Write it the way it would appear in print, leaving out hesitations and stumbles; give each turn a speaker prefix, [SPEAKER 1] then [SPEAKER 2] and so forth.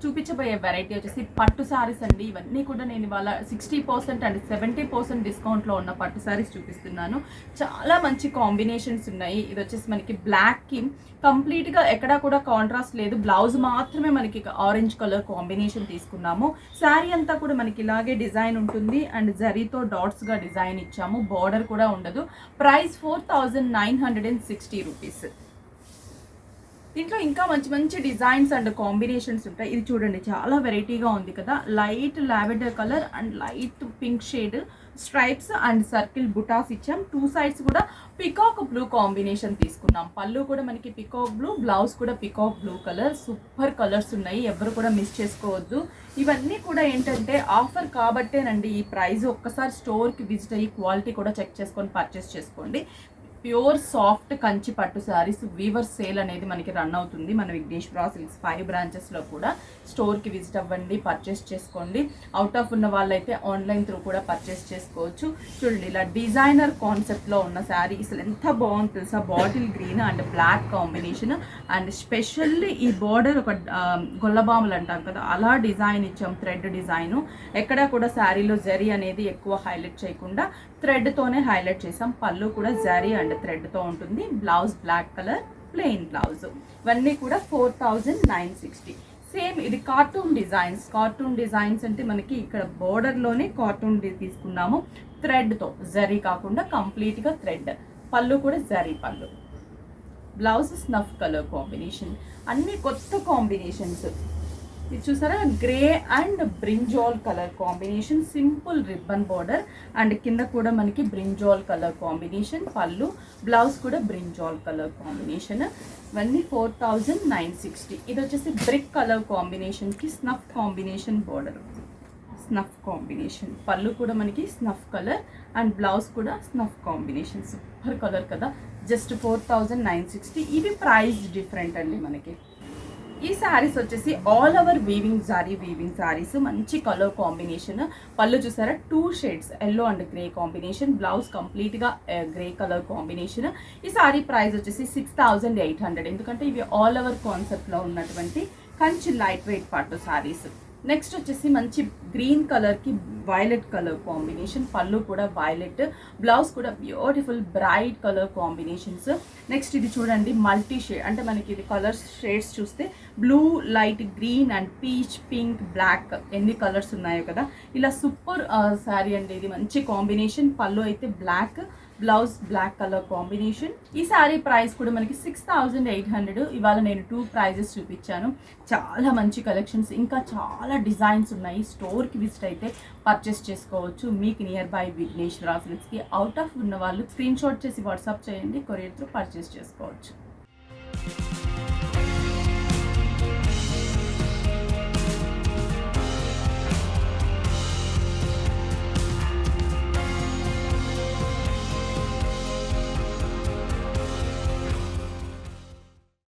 [SPEAKER 1] చూపించబోయే వెరైటీ వచ్చేసి పట్టు సారీస్ అండి. ఇవన్నీ కూడా నేను ఇవాళ 60% అండ్ 70% డిస్కౌంట్లో ఉన్న పట్టు సారీస్ చూపిస్తున్నాను. చాలా మంచి కాంబినేషన్స్ ఉన్నాయి. ఇది వచ్చేసి మనకి బ్లాక్కి కంప్లీట్గా ఎక్కడా కూడా కాంట్రాస్ట్ లేదు. బ్లౌజ్ మాత్రమే మనకి ఆరెంజ్ కలర్ కాంబినేషన్ తీసుకున్నాము. శారీ అంతా కూడా మనకి ఇలాగే డిజైన్ ఉంటుంది అండ్ జరీతో డాట్స్గా డిజైన్ ఇచ్చాము. బార్డర్ కూడా ఉండదు. Price 4960 rupees. దీంట్లో ఇంకా మంచి మంచి డిజైన్స్ అండ్ కాంబినేషన్స్ ఉంటాయి. ఇది చూడండి, చాలా వెరైటీగా ఉంది కదా. Light lavender colour and light pink shade stripes and circle బుటాస్ ఇచ్చాం. 2 సైడ్స్ కూడా పికాక్ బ్లూ కాంబినేషన్ తీసుకున్నాం. పళ్ళు కూడా మనకి పికాక్ బ్లూ, బ్లౌజ్ కూడా peacock blue colour. Super colours ఉన్నాయి, ఎవరు కూడా మిస్ చేసుకోవద్దు. ఇవన్నీ కూడా ఏంటంటే ఆఫర్ కాబట్టేనండి ఈ ప్రైస్. ఒక్కసారి స్టోర్కి విజిట్ అయ్యి క్వాలిటీ కూడా చెక్ చేసుకొని పర్చేస్ చేసుకోండి. ప్యూర్ సాఫ్ట్ కంచి పట్టు శారీస్ వీవర్ సేల్ అనేది మనకి రన్ అవుతుంది మన విఘ్నేశ్వర సిల్క్స్ 5 బ్రాంచెస్లో కూడా. స్టోర్కి విజిట్ అవ్వండి, పర్చేస్ చేసుకోండి. అవుట్ ఆఫ్ ఉన్న వాళ్ళైతే ఆన్లైన్ త్రూ కూడా పర్చేస్ చేసుకోవచ్చు. చూడండి, ఇలా డిజైనర్ కాన్సెప్ట్లో ఉన్న శారీ అసలు ఎంత బాగుంది తెలుసా. Bottle green and black combination and specially ఈ బార్డర్ ఒక గొల్లబాములు అంటాం కదా, అలా డిజైన్ ఇచ్చాం. థ్రెడ్ డిజైను ఎక్కడా కూడా శారీలో జరీ అనేది ఎక్కువ హైలైట్ చేయకుండా థ్రెడ్తోనే హైలైట్ చేసాం. పళ్ళు కూడా జరీ అండ్ థ్రెడ్తో ఉంటుంది. Blouse black colour plain blouse. ఇవన్నీ కూడా 4960. సేమ్ ఇది కార్టూన్ డిజైన్స్. కార్టూన్ డిజైన్స్ అంటే మనకి ఇక్కడ బోర్డర్లోనే కార్టూన్ తీసుకున్నాము. థ్రెడ్తో, జరీ కాకుండా కంప్లీట్గా థ్రెడ్. పళ్ళు కూడా జరీ పళ్ళు. Blouse snuff colour combination. అన్ని కొత్త కాంబినేషన్స్. ఇది చూసారా, grey and brinjal colour combination. Simple ribbon border and కింద కూడా మనకి బ్రింజాల్ కలర్ కాంబినేషన్. పళ్ళు, బ్లౌజ్ కూడా బ్రింజాల్ కలర్ కాంబినేషన్. ఇవన్నీ 4960. ఇది వచ్చేసి బ్రిక్ కలర్ కాంబినేషన్కి snuff combination border. Snuff combination. పళ్ళు కూడా మనకి స్నఫ్ కలర్ అండ్ బ్లౌజ్ కూడా స్నఫ్ కాంబినేషన్. సూపర్ కలర్ కదా. జస్ట్ 4960. ఇవి ప్రైస్ డిఫరెంట్ అండి మనకి. ఈ శారీస్ వచ్చేసి ఆల్ ఓవర్ వీవింగ్ జారీ వీవింగ్ శారీస్. మంచి కలర్ కాంబినేషన్. పళ్ళు చూసారా, 2 shades yellow and grey combination. Blouse కంప్లీట్గా గ్రే కలర్ కాంబినేషన్. ఈ శారీ ప్రైస్ వచ్చేసి 6800. ఎందుకంటే ఇవి ఆల్ ఓవర్ కాన్సెప్ట్లో ఉన్నటువంటి కంచి లైట్ వెయిట్ పట్టు శారీస్. నెక్స్ట్ వచ్చేసి మంచి గ్రీన్ కలర్కి వైలెట్ కలర్ కాంబినేషన్. పళ్ళు కూడా వైలెట్, బ్లౌజ్ కూడా beautiful bright colour combinations. Next ఇది చూడండి, మల్టీ షేడ్ అంటే మనకి ఇది కలర్స్ షేడ్స్ చూస్తే blue, light green and peach, pink, black ఎన్ని కలర్స్ ఉన్నాయో కదా. ఇలా సూపర్ శారీ అండి ఇది. మంచి కాంబినేషన్. పళ్ళు అయితే black, blouse black colour combination. ఈ శారీ ప్రైస్ కూడా మనకి 6800. ఇవాళ నేను 2 ప్రైజెస్ చూపించాను. చాలా మంచి కలెక్షన్స్, ఇంకా చాలా డిజైన్స్ ఉన్నాయి. స్టోర్కి విజిట్ అయితే పర్చేస్ చేసుకోవచ్చు. మీకు నియర్ బై విఘ్నేశ్వర సిల్క్స్కి. అవుట్ ఆఫ్ ఉన్న వాళ్ళు స్క్రీన్ షాట్ చేసి వాట్సాప్ చేయండి, కొరియర్ త్రూ పర్చేస్ చేసుకోవచ్చు.